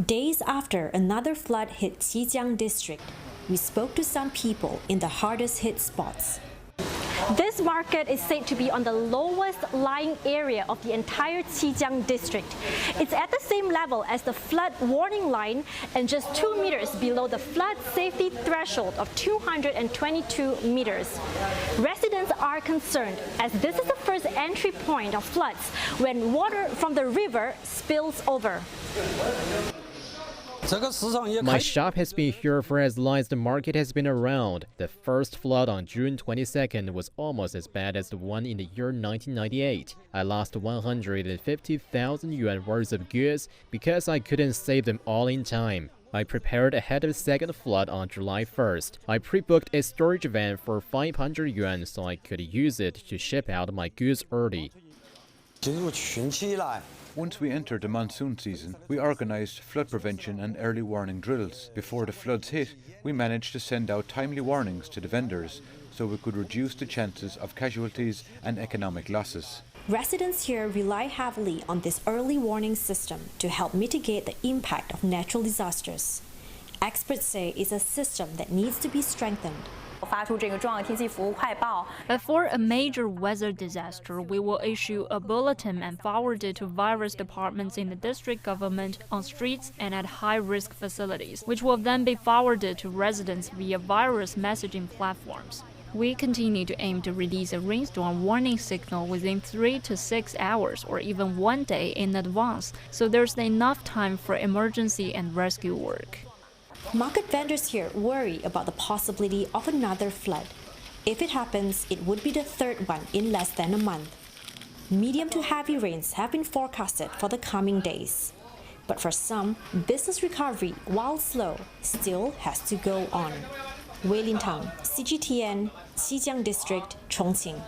Days after another flood hit Xijiang district, we spoke to some people in the hardest hit spots. This market is said to be on the lowest lying area of the entire Xijiang district. It's at the same level as the flood warning line and just 2 meters below the flood safety threshold of 222 meters. Residents are concerned as this is the first entry point of floods when water from the river spills over. My shop has been here for as long as the market has been around. The first flood on June 22nd was almost as bad as the one in the year 1998. I lost 150,000 yuan worth of goods because I couldn't save them all in time. I prepared ahead of the second flood on July 1st. I pre-booked a storage van for 500 yuan so I could use it to ship out my goods early. Once we entered the monsoon season, we organised flood prevention and early warning drills. Before the floods hit, we managed to send out timely warnings to the vendors so we could reduce the chances of casualties and economic losses. Residents here rely heavily on this early warning system to help mitigate the impact of natural disasters. Experts say it's a system that needs to be strengthened. Before a major weather disaster, we will issue a bulletin and forward it to various departments in the district government, on streets and at high-risk facilities, which will then be forwarded to residents via various messaging platforms. We continue to aim to release a rainstorm warning signal within 3 to 6 hours or even 1 day in advance, so there's enough time for emergency and rescue work. Market vendors here worry about the possibility of another flood. If it happens, it would be the third one in less than a month. Medium to heavy rains have been forecasted for the coming days. But for some, business recovery, while slow, still has to go on. Wei Lin Tang, CGTN, Xijiang District, Chongqing.